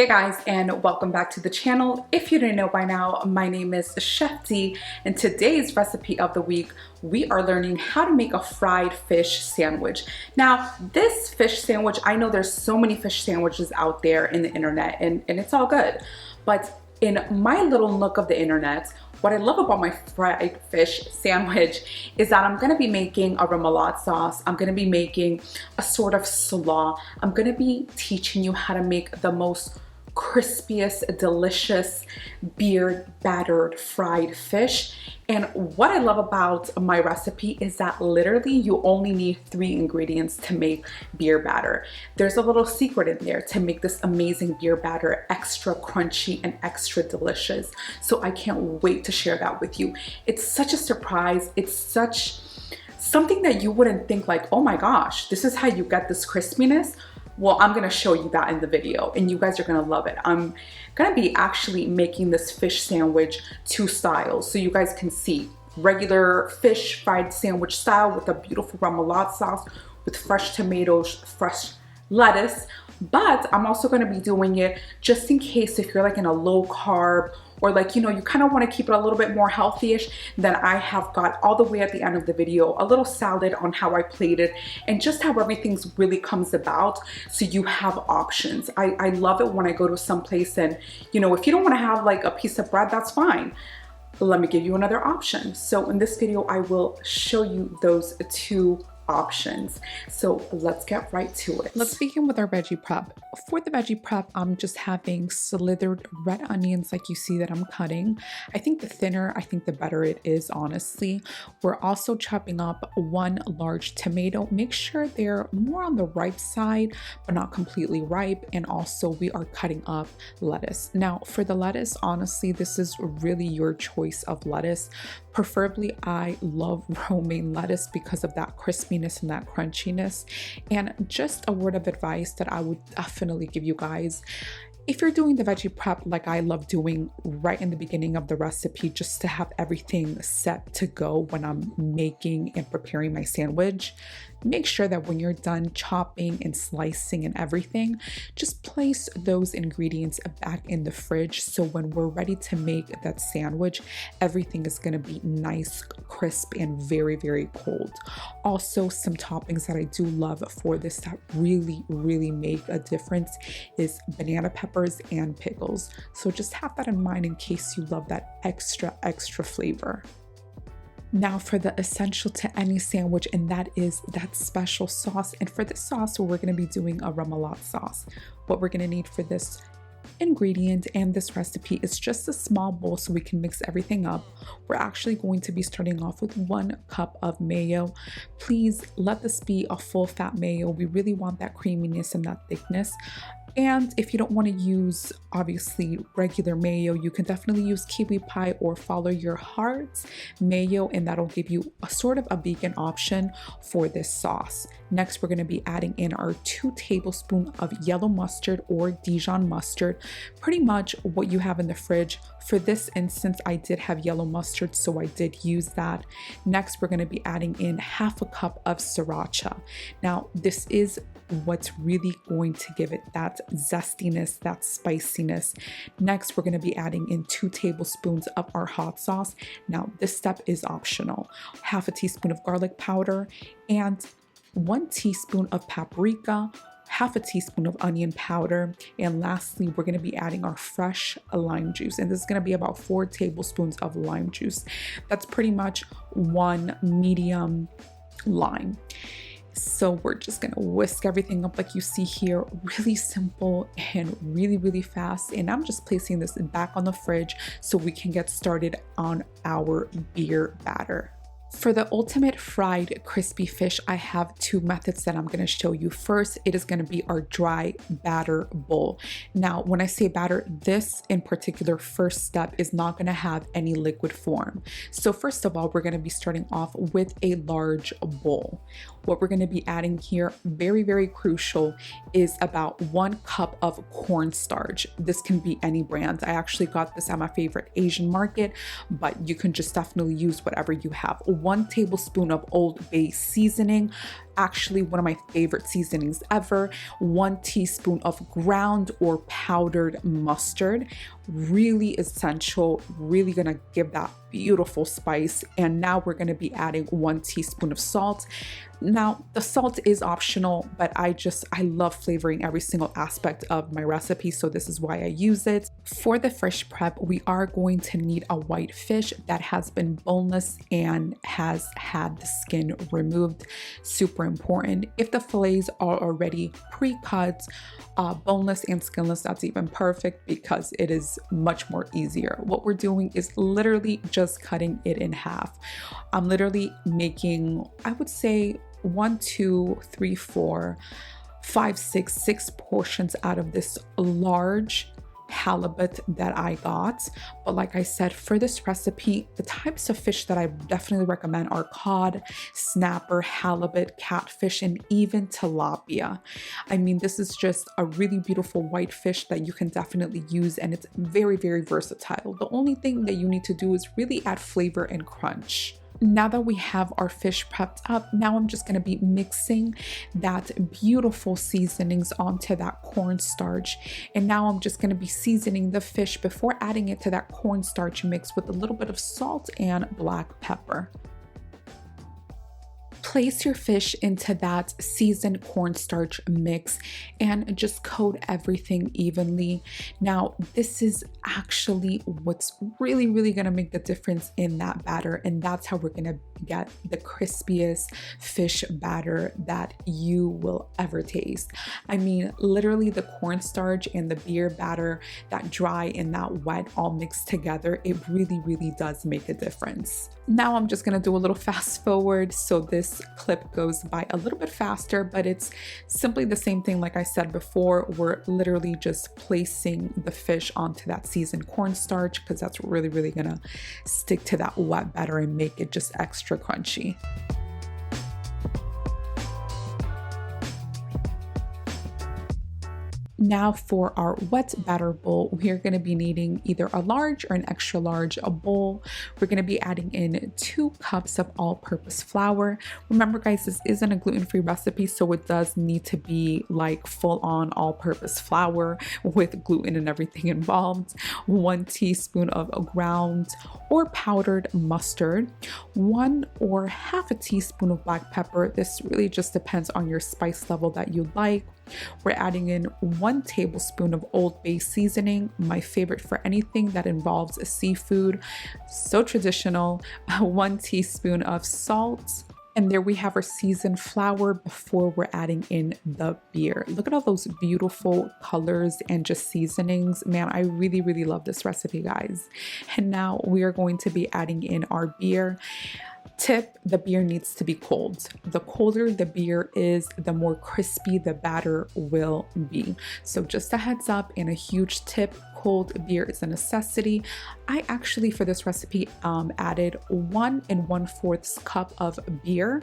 Hey guys, and welcome back to the channel. If you didn't know by now, my name is Chef D, and today's recipe of the week, we are learning how to make a fried fish sandwich. Now, this fish sandwich, I know there's so many fish sandwiches out there in the internet, and it's all good. But in my little nook of the internet, what I love about my fried fish sandwich is that I'm gonna be making a remoulade sauce. I'm gonna be making a sort of slaw. I'm gonna be teaching you how to make the most crispiest, delicious, beer battered fried fish. And what I love about my recipe is that literally you only need 3 ingredients to make beer batter. There's a little secret in there to make this amazing beer batter extra crunchy and extra delicious. So I can't wait to share that with you. It's such a surprise. It's such something that you wouldn't think like, oh my gosh, this is how you get this crispiness. Well, I'm gonna show you that in the video and you guys are gonna love it. I'm gonna be actually making this fish sandwich 2 styles so you guys can see regular fish fried sandwich style with a beautiful remoulade sauce with fresh tomatoes, fresh lettuce. But I'm also gonna be doing it just in case if you're like in a low carb or like, you know, you kind of want to keep it a little bit more healthy-ish, then I have got all the way at the end of the video a little salad on how I plate it and just how everything's really comes about so you have options. I love it when I go to some place and, you know, if you don't want to have like a piece of bread, that's fine. Let me give you another option. So in this video, I will show you those 2 options. So let's get right to it. Let's begin with our veggie prep. For the veggie prep, I'm just having slithered red onions like you see that I'm cutting. I think the thinner, I think the better it is, honestly. We're also chopping up 1 large tomato. Make sure they're more on the ripe side, but not completely ripe. And also we are cutting up lettuce. Now for the lettuce, honestly, this is really your choice of lettuce. Preferably, I love romaine lettuce because of that crispiness and that crunchiness. And just a word of advice that I would definitely give you guys. If you're doing the veggie prep like I love doing right in the beginning of the recipe, just to have everything set to go when I'm making and preparing my sandwich, make sure that when you're done chopping and slicing and everything, just place those ingredients back in the fridge so when we're ready to make that sandwich, everything is going to be nice, crisp, and very, very cold. Also, some toppings that I do love for this that really make a difference is banana peppers and pickles. So just have that in mind in case you love that extra flavor. Now for the essential to any sandwich, and that is that special sauce. And for this sauce, we're going to be doing a remoulade sauce. What we're going to need for this ingredient and this recipe is just a small bowl so we can mix everything up. We're actually going to be starting off with 1 cup of mayo. Please let this be a full fat mayo. We really want that creaminess and that thickness. And if you don't want to use, obviously, regular mayo, you can definitely use kiwi pie or follow your heart's mayo, and that'll give you a sort of a vegan option for this sauce. Next, we're going to be adding in our 2 tablespoons of yellow mustard or Dijon mustard, pretty much what you have in the fridge. For this instance, I did have yellow mustard, so I did use that. Next, we're going to be adding in 1/2 cup of sriracha. Now, this is what's really going to give it that zestiness, that spiciness. Next, we're going to be adding in 2 tablespoons of our hot sauce. Now, this step is optional. 1/2 teaspoon of garlic powder and 1 teaspoon of paprika, 1/2 teaspoon of onion powder, and lastly, we're going to be adding our fresh lime juice, and this is going to be about 4 tablespoons of lime juice. That's pretty much 1 medium lime. So we're just gonna whisk everything up like you see here, really simple and really fast. And I'm just placing this back on the fridge so we can get started on our beer batter. For the ultimate fried crispy fish, I have 2 methods that I'm going to show you. First, it is going to be our dry batter bowl. Now, when I say batter, this in particular first step is not going to have any liquid form. So first of all, we're going to be starting off with a large bowl. What we're going to be adding here, very crucial, is about 1 cup of cornstarch. This can be any brand. I actually got this at my favorite Asian market, but you can just definitely use whatever you have. 1 tablespoon of Old Bay seasoning. actually one of my favorite seasonings ever. 1 teaspoon of ground or powdered mustard. Really essential, really gonna give that beautiful spice. And now we're gonna be adding 1 teaspoon of salt. Now, the salt is optional, but I love flavoring every single aspect of my recipe, so this is why I use it. For the fish prep, we are going to need a white fish that has been boneless and has had the skin removed. Super important. If the fillets are already pre-cut, boneless and skinless, that's even perfect because it is much more easier. What we're doing is literally just cutting it in half. I'm literally making, I would say, 1, 2, 3, 4, 5, 6 portions out of this large halibut that I got. But like I said, for this recipe, the types of fish that I definitely recommend are cod, snapper, halibut, catfish, and even tilapia. I mean, this is just a really beautiful white fish that you can definitely use, and it's very, very versatile. The only thing that you need to do is really add flavor and crunch. Now that we have our fish prepped up, now I'm just going to be mixing that beautiful seasonings onto that cornstarch. And now I'm just going to be seasoning the fish before adding it to that cornstarch mix with a little bit of salt and black pepper. Place your fish into that seasoned cornstarch mix and just coat everything evenly. Now, this is actually what's really, really going to make the difference in that batter, and that's how we're going to get the crispiest fish batter that you will ever taste. I mean, literally the cornstarch and the beer batter, that dry and that wet all mixed together, it really, really does make a difference. Now I'm just going to do a little fast forward so this clip goes by a little bit faster, but it's simply the same thing. Like I said before, we're literally just placing the fish onto that seasoned cornstarch because that's really, really going to stick to that wet batter and make it just extra crunchy. Now for our wet batter bowl, we are going to be needing either a large or an extra large bowl. We're going to be adding in 2 cups of all-purpose flour. Remember guys, this isn't a gluten-free recipe, so it does need to be like full-on all-purpose flour with gluten and everything involved. 1 teaspoon of ground or powdered mustard, 1 or half a teaspoon of black pepper. This really just depends on your spice level that you like. We're adding in 1 tablespoon of Old Bay seasoning, my favorite for anything that involves seafood, so traditional. 1 teaspoon of salt. And there we have our seasoned flour before we're adding in the beer. Look at all those beautiful colors and just seasonings. Man, I really, really love this recipe, guys. And now we are going to be adding in our beer. Tip, the beer needs to be cold. The colder the beer is, the more crispy the batter will be. So just a heads up and a huge tip, cold beer is a necessity. I actually, for this recipe, added 1 1/4 cup of beer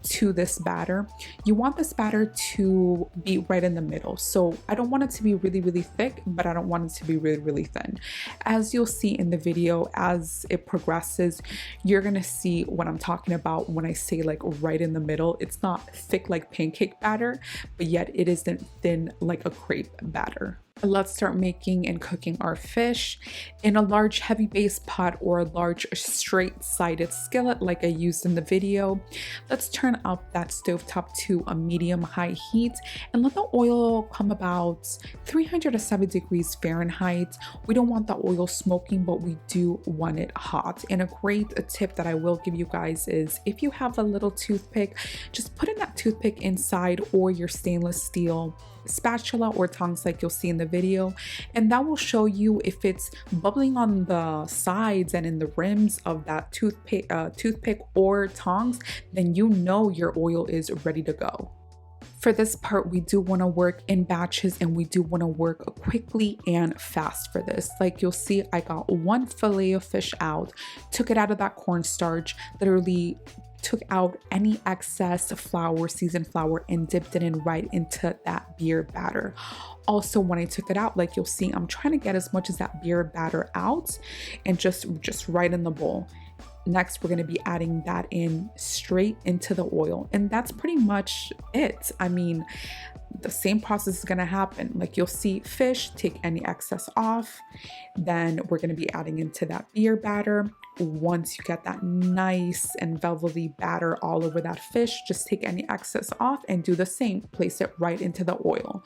to this batter. You want this batter to be right in the middle. So I don't want it to be really, really thick, but I don't want it to be really, really thin. As you'll see in the video, as it progresses, you're gonna see what I'm talking about when I say like right in the middle. It's not thick like pancake batter, but yet it isn't thin like a crepe batter. Let's start making and cooking our fish. In a large heavy base pot or a large straight-sided skillet like I used in the video, let's turn up that stovetop to a medium-high heat and let the oil come about 370 degrees Fahrenheit. We don't want the oil smoking, but we do want it hot. And a great tip that I will give you guys is if you have a little toothpick, just put in that toothpick inside or your stainless steel spatula or tongs like you'll see in the video, and that will show you if it's bubbling on the sides and in the rims of that toothpick or tongs, then you know your oil is ready to go. For this part, we do want to work in batches and we do want to work quickly and fast for this. Like you'll see, I got 1 fillet of fish out, took it out of that cornstarch, literally took out any excess flour, seasoned flour, and dipped it in right into that beer batter. Also, when I took it out, like you'll see, I'm trying to get as much as that beer batter out and just right in the bowl. Next, we're going to be adding that in straight into the oil. And that's pretty much it. I mean, the same process is going to happen. Like you'll see fish, take any excess off. Then we're going to be adding into that beer batter. Once you get that nice and velvety batter all over that fish, just take any excess off and do the same. Place it right into the oil.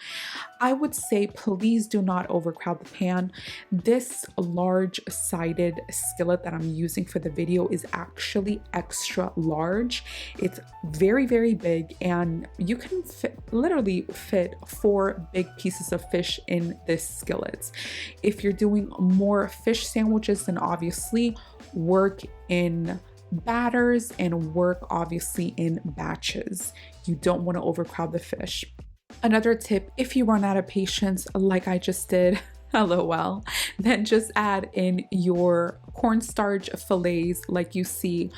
I would say please do not overcrowd the pan. This large-sided skillet that I'm using for the video is actually extra large. It's very, very big, and you can literally fit 4 big pieces of fish in this skillet. If you're doing more fish sandwiches, then obviously work in batters and work obviously in batches. You don't want to overcrowd the fish. Another tip, if you run out of patience like I just did, LOL, then just add in your cornstarch fillets like you see.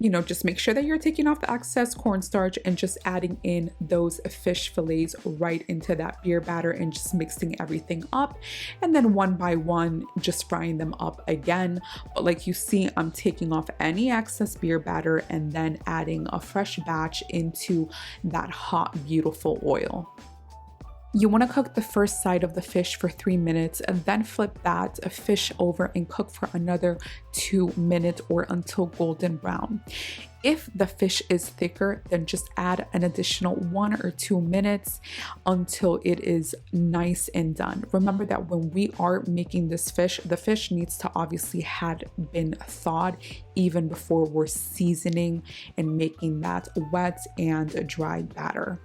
You know, just make sure that you're taking off the excess cornstarch and just adding in those fish fillets right into that beer batter and just mixing everything up. And then one by one, just frying them up again. But like you see, I'm taking off any excess beer batter and then adding a fresh batch into that hot, beautiful oil. You want to cook the first side of the fish for 3 minutes and then flip that fish over and cook for another 2 minutes or until golden brown. If the fish is thicker, then just add an additional 1 or 2 minutes until it is nice and done. Remember that when we are making this fish, the fish needs to obviously had been thawed even before we're seasoning and making that wet and dry batter.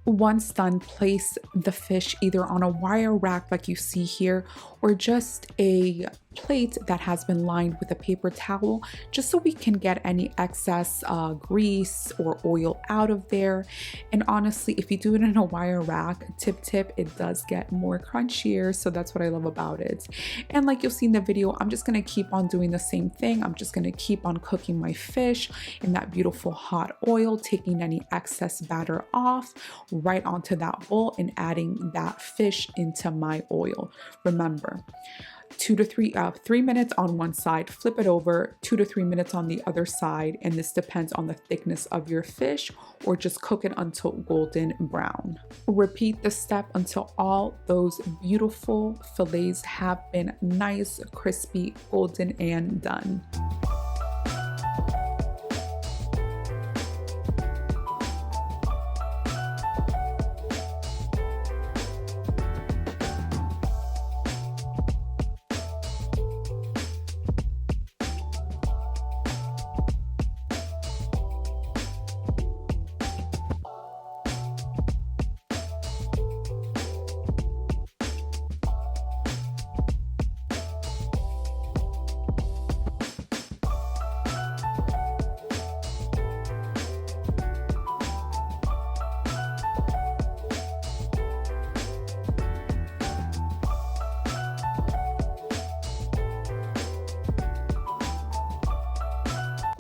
Once done, place the fish either on a wire rack like you see here, or just a plate that has been lined with a paper towel, just so we can get any excess grease or oil out of there. And honestly, if you do it in a wire rack, tip, it does get more crunchier. So that's what I love about it. And like you'll see in the video, I'm just gonna keep on doing the same thing. I'm just gonna keep on cooking my fish in that beautiful hot oil, taking any excess batter off right onto that bowl and adding that fish into my oil. Remember, 3 minutes on one side, flip it over, 2 to 3 minutes on the other side, and this depends on the thickness of your fish, or just cook it until golden brown. Repeat the step until all those beautiful fillets have been nice, crispy, golden, and done.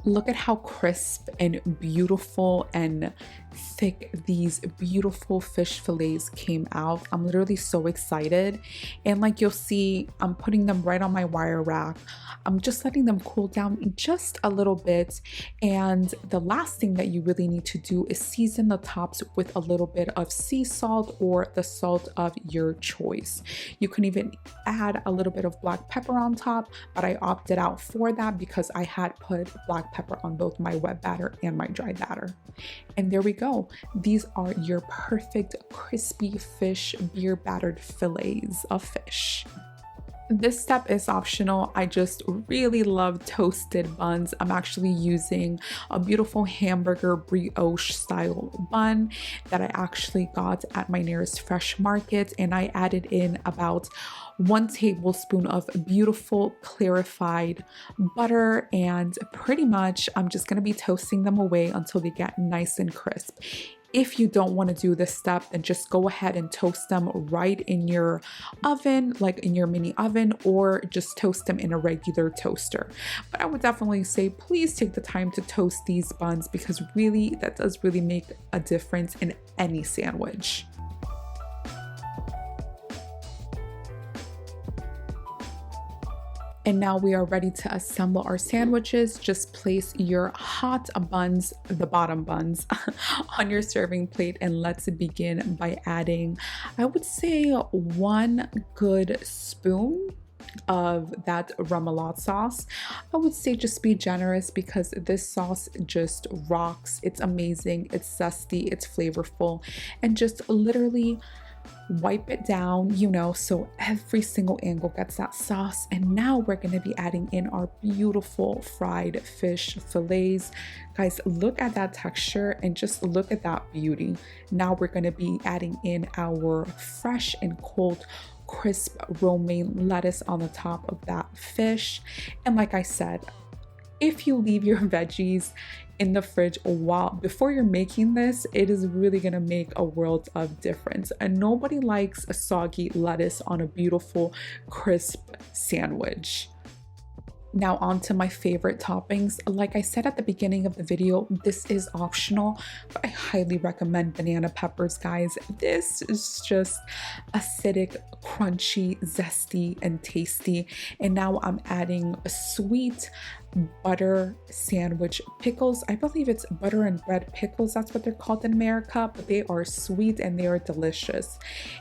Look at how crisp and beautiful and thick these beautiful fish fillets came out. I'm literally so excited. And like you'll see, I'm putting them right on my wire rack. I'm just letting them cool down just a little bit. And the last thing that you really need to do is season the tops with a little bit of sea salt or the salt of your choice. You can even add a little bit of black pepper on top, but I opted out for that because I had put black pepper on both my wet batter and my dry batter. And there we go. These are your perfect crispy fish beer battered fillets of fish. This step is optional. I just really love toasted buns. I'm actually using a beautiful hamburger brioche style bun that I actually got at my nearest fresh market, and I added in about 1 tablespoon of beautiful clarified butter, and pretty much I'm just going to be toasting them away until they get nice and crisp. If you don't want to do this step, then just go ahead and toast them right in your oven, like in your mini oven, or just toast them in a regular toaster. But I would definitely say please take the time to toast these buns, because really that does really make a difference in any sandwich. And now we are ready to assemble our sandwiches. Just place your hot buns, the bottom buns, on your serving plate, and let's begin by adding, I would say, 1 good spoon of that remoulade sauce. I would say just be generous because this sauce just rocks. It's amazing, it's zesty, it's flavorful, and just literally wipe it down, you know, so every single angle gets that sauce. And now we're going to be adding in our beautiful fried fish fillets. Guys, look at that texture and just look at that beauty. Now we're going to be adding in our fresh and cold crisp romaine lettuce on the top of that fish. And like I said, if you leave your veggies in the fridge before you're making this, it is really gonna make a world of difference. And nobody likes a soggy lettuce on a beautiful crisp sandwich. Now on to my favorite toppings. Like I said at the beginning of the video, this is optional, but I highly recommend banana peppers, guys. This is just acidic, crunchy, zesty, and tasty. And now I'm adding a sweet butter sandwich pickles. I believe it's butter and bread pickles. That's what they're called in America, but they are sweet and they are delicious.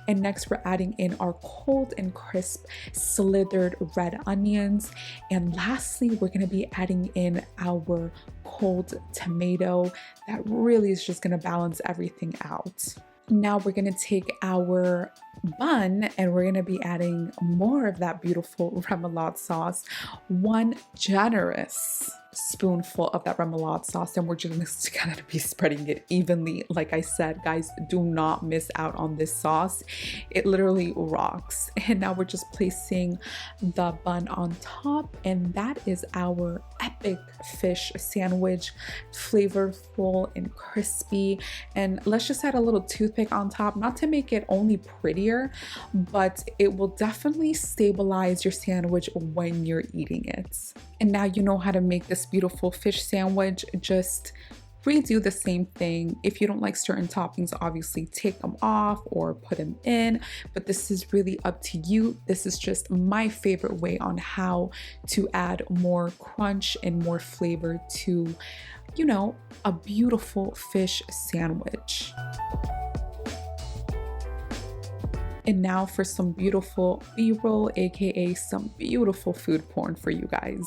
And next we're adding in our cold and crisp slithered red onions. And lastly, we're going to be adding in our cold tomato. That really is just going to balance everything out. Now we're going to take our bun and we're going to be adding more of that beautiful remoulade sauce, 1 generous spoonful of that remoulade sauce, and we're just gonna be spreading it evenly. Like I said, guys, do not miss out on this sauce. It literally rocks. And now we're just placing the bun on top, and that is our epic fish sandwich, flavorful and crispy. And let's just add a little toothpick on top, not to make it only prettier, but it will definitely stabilize your sandwich when you're eating it. And now you know how to make this beautiful fish sandwich. Just redo the same thing. If you don't like certain toppings, obviously take them off or put them in, but this is really up to you. This is just my favorite way on how to add more crunch and more flavor to, you know, a beautiful fish sandwich. And now for some beautiful B-roll, aka some beautiful food porn for you guys.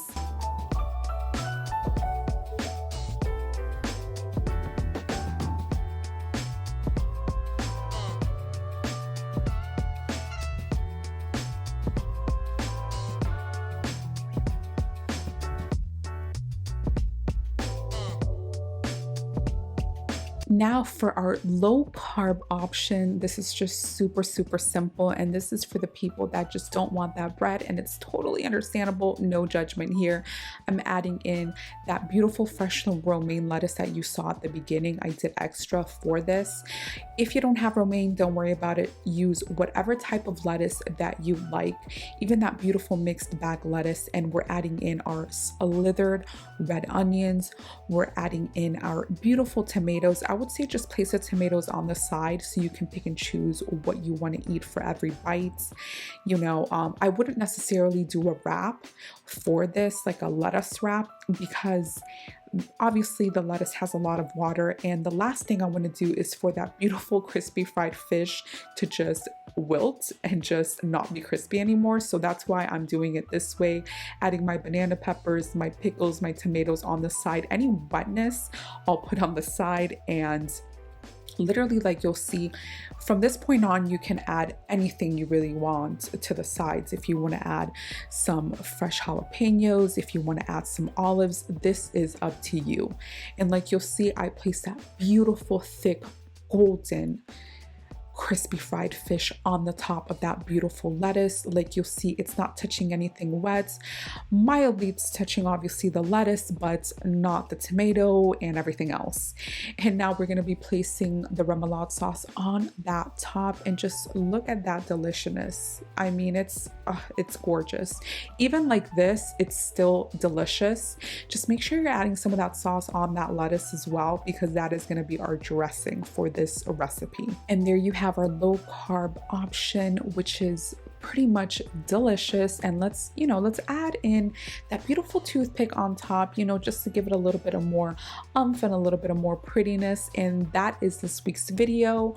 Now for our low carb option, this is just super simple, and this is for the people that just don't want that bread, and it's totally understandable, no judgment here. I'm adding in that beautiful fresh romaine lettuce that you saw at the beginning. I did extra for this. If you don't have romaine, don't worry about it. Use whatever type of lettuce that you like, even that beautiful mixed bag lettuce. And we're adding in our slithered red onions. We're adding in our beautiful tomatoes. I would say just place the tomatoes on the side so you can pick and choose what you want to eat for every bite. You know, I wouldn't necessarily do a wrap for this, like a lettuce wrap, because obviously the lettuce has a lot of water, and the last thing I want to do is for that beautiful crispy fried fish to just wilt and just not be crispy anymore. So that's why I'm doing it this way, adding my banana peppers, my pickles, my tomatoes on the side. Any wetness I'll put on the side, and literally, like you'll see from this point on, you can add anything you really want to the sides. If you want to add some fresh jalapenos, if you want to add some olives, this is up to you. And like you'll see, I place that beautiful thick golden crispy fried fish on the top of that beautiful lettuce. Like you'll see, it's not touching anything wet. Mildly it's touching obviously the lettuce, but not the tomato and everything else. And now we're going to be placing the remoulade sauce on that top, and just look at that deliciousness. I mean, it's gorgeous. Even like this, it's still delicious. Just make sure you're adding some of that sauce on that lettuce as well, because that is going to be our dressing for this recipe. And there you have our low carb option, which is pretty much delicious. And let's, let's add in that beautiful toothpick on top, just to give it a little bit of more umph and a little bit of more prettiness. And that is this week's video.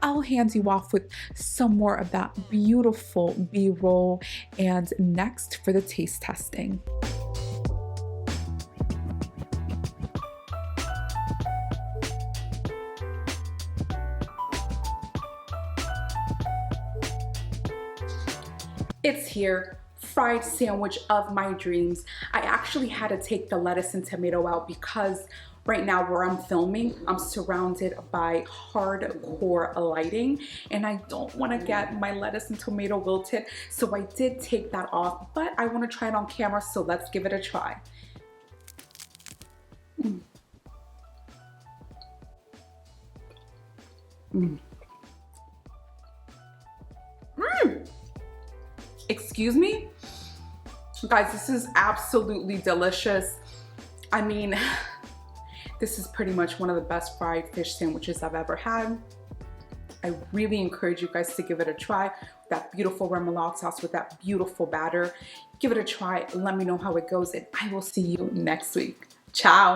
I'll hand you off with some more of that beautiful B-roll and next for the taste testing. It's here, fried sandwich of my dreams. I actually had to take the lettuce and tomato out because right now where I'm filming, I'm surrounded by hardcore lighting and I don't want to get my lettuce and tomato wilted. So I did take that off, but I want to try it on camera, so let's give it a try. Mm. Mm. Mm. Excuse me? Guys, this is absolutely delicious. I mean, this is pretty much one of the best fried fish sandwiches I've ever had. I really encourage you guys to give it a try. That beautiful remoulade sauce with that beautiful batter. Give it a try. Let me know how it goes and I will see you next week. Ciao.